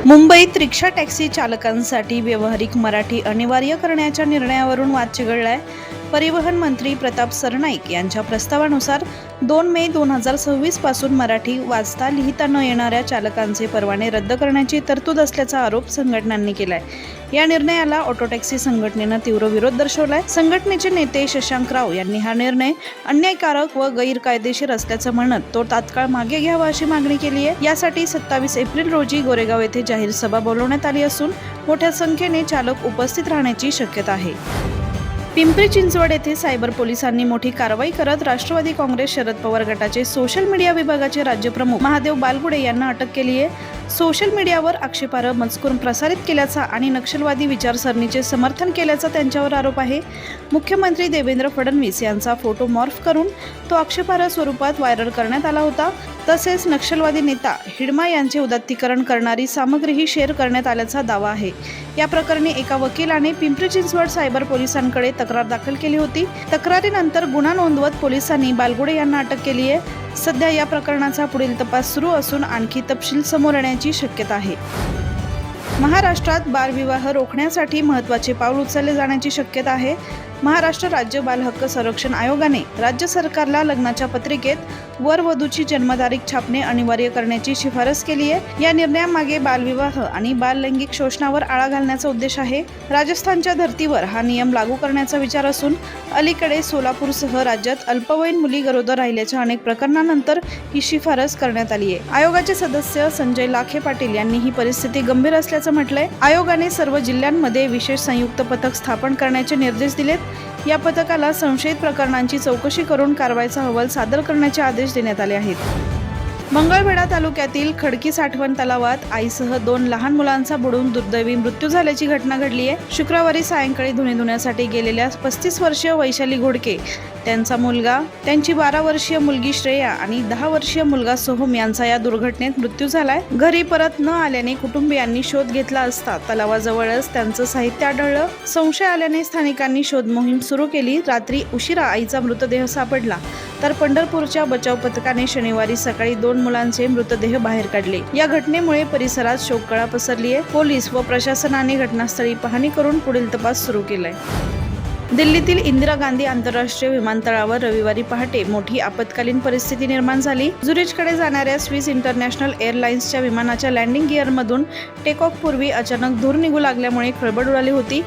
मुंबईत rickshaw taxi चालकांसाठी व्यावहारिक मराठी अनिवार्य करण्याच्या निर्णयावरून वाद चिघळलाय. परिवहन मंत्री प्रताप सरनाईक यांच्या प्रस्तावानुसार 2 मे 2026 पासून मराठी वाचता लिहिता न येणाऱ्या चालकांचे परवाने रद्द करण्याची तरतूद असल्याचा आरोप संघटनांनी केलाय. या निर्णयाला ऑटो टॅक्सी संघटनेनं तीव्र विरोध दर्शवलाय. संघटनेचे नेते शशांक राव यांनी हा निर्णय अन्यायकारक व गैरकायदेशीर असल्याचं म्हणत तो तात्काळ मागे घ्यावा अशी मागणी केली आहे. यासाठी 27 एप्रिल रोजी गोरेगाव येथे जाहीर सभा बोलवण्यात आली असून मोठ्या संख्येने चालक उपस्थित राहण्याची शक्यता आहे. पिंपरी चिंचवड येथे सायबर पोलिसांनी मोठी कारवाई करत राष्ट्रवादी काँग्रेस शरद पवार गटाचे सोशल मीडिया विभागाचे राज्यप्रमुख महादेव बालगुडे यांना अटक केली आहे. सोशल मीडियावर आक्षेपार्ह मजकूर प्रसारित केल्याचा आणि नक्षलवादी विचारसरणीचे समर्थन केल्याचा त्यांच्यावर आरोप आहे. मुख्यमंत्री देवेंद्र फडणवीस यांचा फोटो मॉर्फ करून तो आक्षेपार्ह स्वरूपात व्हायरल करण्यात आला होता. तसेच नक्षलवादी नेता हिडमा यांचे उदात्तीकरण करणारी सामग्रीही शेअर करण्यात आल्याचा दावा आहे. या प्रकरणी एका वकिलाने पिंपरी चिंचवड सायबर पोलिसांकडे तक्रार दाखल केली होती. तक्रारीनंतर गुन्हा नोंदवत पोलिसांनी बालगुडे यांना अटक केली आहे. सध्या या प्रकरणाचा पुढील तपास सुरू असून आणखी तपशील समोर येण्याची शक्यता आहे. महाराष्ट्रात बालविवाह रोखण्यासाठी महत्त्वाचे पाऊल उचलले जाण्याची शक्यता आहे. महाराष्ट्र राज्य बाल हक्क संरक्षण आयोगाने राज्य सरकारला लग्नाच्या पत्रिकेत वर वधूची जन्मतारीख छापणे अनिवार्य करण्याची शिफारस केली आहे. या निर्णयामागे बालविवाह आणि बाललैंगिक शोषणावर आळा घालण्याचा उद्देश आहे. राजस्थानच्या धर्तीवर हा नियम लागू करण्याचा विचार असून अलीकडे सोलापूरसह राज्यात अल्पवयीन मुली गरोदर राहिल्याच्या अनेक प्रकरणानंतर ही शिफारस करण्यात आली आहे. आयोगाचे सदस्य संजय लाखे पाटील यांनी ही परिस्थिती गंभीर असल्याचं म्हटलंय. आयोगाने सर्व जिल्ह्यांमध्ये विशेष संयुक्त पथक स्थापन करण्याचे निर्देश दिलेत. या पथकाला संशयित प्रकरणांची चौकशी करून कारवाईचा अहवाल सादर करण्याचे आदेश देण्यात आले आहेत. मंगळवेढा तालुक्यातील खडकी साठवण तलावात आईसह 2 लहान मुलांचा बुडून दुर्दैवी मृत्यू झाल्याची घटना घडली आहे. शुक्रवारी सायंकाळी धुणे धुण्यासाठी गेलेल्या 35 वर्षीय वैशाली घोडके, त्यांचा मुलगा, त्यांची 12 वर्षीय मुलगी श्रेया आणि 10 वर्षीय मुलगा सोहम यांचा या दुर्घटनेत मृत्यू झालाय. घरी परत न आल्याने कुटुंबियांनी शोध घेतला असता तलावाजवळच त्यांचं साहित्य आढळलं. संशय आल्याने स्थानिकांनी शोध मोहीम सुरू केली. रात्री उशिरा आईचा मृतदेह सापडला तर पंढरपूरच्या बचाव पथकाने शनिवारी सकाळी 2 मुलांचे मृतदेह बाहेर काढले. या घटनेमुळे परिसरात शोककळा पसरली आहे. पोलीस व प्रशासनाने घटनास्थळी पाहणी करून पुढील तपास सुरू केलाय. दिल्लीतील इंदिरा गांधी आंतरराष्ट्रीय विमानतळावर रविवारी पहाटे मोठी आपत्कालीन परिस्थिती निर्माण झाली. झुरिचकडे जाणाऱ्या स्विस इंटरनॅशनल एअरलाइन्सच्या विमानाच्या लँडिंग गिअरमधून टेक ऑफ पूर्वी अचानक धूर निघू लागल्यामुळे खळबळ उडाली होती.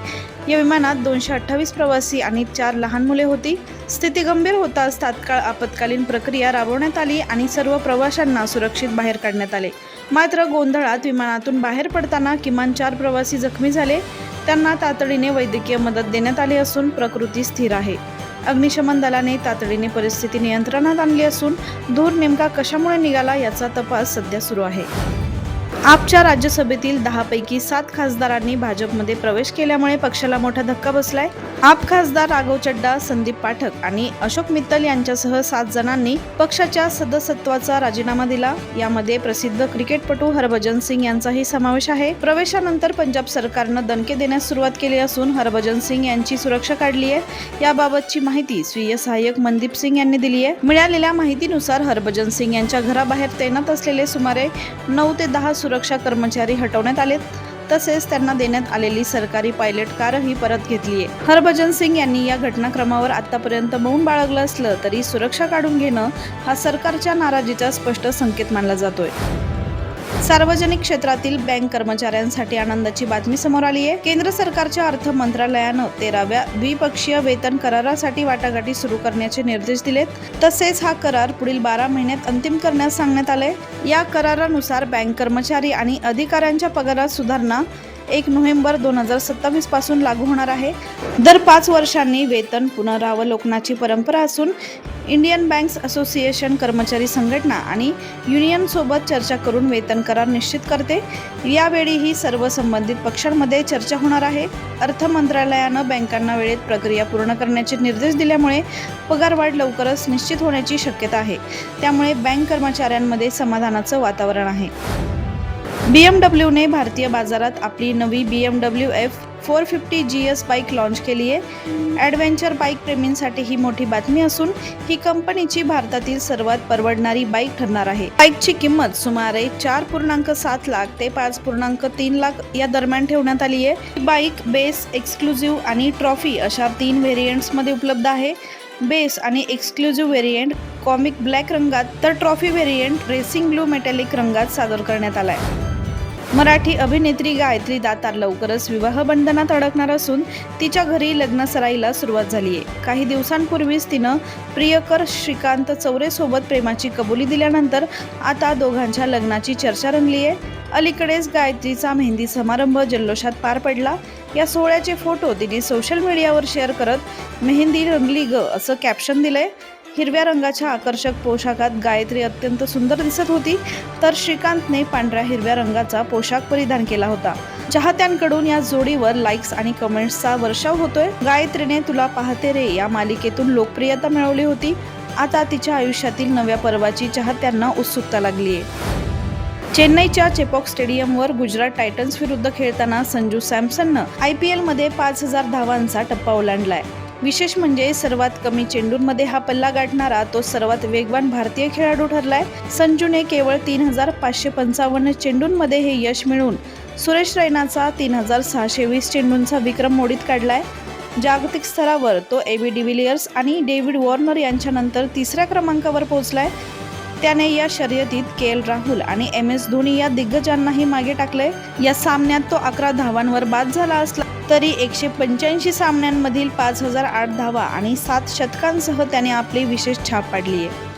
या विमानात 228 प्रवासी आणि 4 लहान मुले होती. स्थिती गंभीर होताच तात्काळ आपत्कालीन प्रक्रिया राबवण्यात आली आणि सर्व प्रवाशांना सुरक्षित बाहेर काढण्यात आले. मात्र गोंधळात विमानातून बाहेर पडताना किमान 4 प्रवासी जखमी झाले. त्यांना तातडीने वैद्यकीय मदत देण्यात आली असून प्रकृती स्थिर आहे. अग्निशमन दलाने तातडीने परिस्थिती नियंत्रणात आणली असून धूर नेमका कशामुळे निघाला याचा तपास सध्या सुरू आहे. आपच्या राज्यसभेतील 10 पैकी 7 खासदारांनी भाजपमध्ये प्रवेश केल्यामुळे पक्षाला मोठा धक्का बसलाय. आप खासदार राघव चड्डा, संदीप पाठक आणि अशोक मित्तल यांच्यासह 7 जणांनी पक्षाच्या सदस्यत्वाचा राजीनामा दिला. यामध्ये प्रसिद्ध क्रिकेटपटू हरभजन सिंग यांचाही समावेश आहे. प्रवेशानंतर पंजाब सरकारनं दणके देण्यास सुरुवात केली असून हरभजन सिंग यांची सुरक्षा काढली आहे. याबाबतची माहिती स्वीय सहाय्यक मनदीप सिंग यांनी दिली आहे. मिळालेल्या माहितीनुसार हरभजन सिंग यांच्या घराबाहेर तैनात असलेले सुमारे 9 ते 10 सुरक्षा कर्मचारी हटवण्यात आलेत. तसेच त्यांना देण्यात आलेली सरकारी पायलट कारही परत घेतली आहे. हरभजन सिंग यांनी या घटनाक्रमावर आतापर्यंत मौन बाळगलं असलं तरी सुरक्षा काढून घेणं हा सरकारच्या नाराजीचा स्पष्ट संकेत मानला जातोय. सार्वजनिक क्षेत्रातील बँक कर्मचाऱ्यांसाठी आनंदाची बातमी समोर आली आहे. केंद्र सरकारच्या अर्थ मंत्रालयानं 13व्या द्विपक्षीय वेतन करारासाठी वाटाघाटी सुरू करण्याचे निर्देश दिलेत. तसेच हा करार पुढील 12 महिन्यात अंतिम करण्यास सांगण्यात आलंय. या करारानुसार बँक कर्मचारी आणि अधिकाऱ्यांच्या पगारात सुधारणा 1 नोव्हेंबर 2027 पासून लागू होणार आहे. दर 5 वर्षांनी वेतन पुनरावलोकनाची परंपरा असून इंडियन बँक्स असोसिएशन कर्मचारी संघटना आणि युनियन सोबत चर्चा करून वेतन करार निश्चित करते. यावेळीही सर्व संबंधित पक्षांमध्ये चर्चा होणार आहे. अर्थ मंत्रालयानं बँकांना वेळेत प्रक्रिया पूर्ण करण्याचे निर्देश दिल्यामुळे पगारवाढ लवकरच निश्चित होण्याची शक्यता आहे. त्यामुळे बँक कर्मचाऱ्यांमध्ये समाधानाचं वातावरण आहे. BMWने भारतीय बाजारात आपली नवी BMW F450 GS bike launch केली आहे. ॲडव्हेंचर बाईक प्रेमींसाठी ही मोठी बातमी असून ही कंपनीची भारतातील सर्वात परवडणारी बाईक ठरणार आहे. बाईकची किंमत सुमारे 4.7 लाख ते 5.3 लाख या दरम्यान ठेवण्यात आली आहे. ही बाईक बेस, एक्सक्लुझिव्ह आणि ट्रॉफी अशा 3 व्हेरियंट्समध्ये उपलब्ध आहे. बेस आणि एक्सक्लुझिव्ह व्हेरियंट कॉमिक ब्लॅक रंगात तर trophy variant racing blue metallic रंगात सादर करण्यात आलाय. मराठी अभिनेत्री गायत्री दातार लवकरच विवाह बंधनात अडकणार असून तिच्या घरी लग्नसराईला सुरुवात झाली आहे. काही दिवसांपूर्वीच तिनं प्रियकर श्रीकांत चौरेसोबत प्रेमाची कबुली दिल्यानंतर आता दोघांच्या लग्नाची चर्चा रंगली आहे. अलीकडेच गायत्रीचा मेहंदी समारंभ जल्लोषात पार पडला. या सोहळ्याचे फोटो तिने सोशल मीडियावर शेअर करत मेहंदी रंगली ग असं कॅप्शन दिलंय. हिरव्या रंगाच्या आकर्षक पोशाखात गायत्री अत्यंत सुंदर दिसत होती, तर श्रीकांतने पांढऱ्या हिरव्या रंगाचा पोशाख परिधान केला होता. चाहत्यांकडून या जोडीवर लाईक्स आणि कमेंट्सचा वर्षाव होतोय. गायत्रीने तुला पाहते रे या मालिकेतून लोकप्रियता मिळवली होती. आता तिच्या आयुष्यातील नव्या पर्वाची चाहत्यांना उत्सुकता लागली आहे. चेन्नईच्या चेपॉक स्टेडियमवर गुजरात टायटन्स विरुद्ध खेळताना संजू सॅमसननं IPLमध्ये 5,000 धावांचा टप्पा ओलांडलाय. विशेष म्हणजे सर्वात कमी चेंडूंमध्ये हा पल्ला गाठणारा तो सर्वात वेगवान भारतीय खेळाडू ठरलाय. संजूने केवळ 3,555 चेंडूंमध्ये हे यश मिळवून सुरेश रैनाचा 3,620 चेंडूंचा विक्रम मोडीत काढलाय. जागतिक स्तरावर तो AB डिव्हिलियर्स आणि डेव्हिड वॉर्नर यांच्यानंतर 3ऱ्या क्रमांकावर पोहोचलाय. त्याने या शर्यतीत KL राहुल आणि MS धोनी या दिग्गजांनाही मागे टाकलंय. या सामन्यात तो 11 धावांवर बाद झाला असला तरी 185 सामन्यांमधील 5,008 धावा आणि 7 शतकांसह त्याने आपली विशेष छाप पाडली आहे.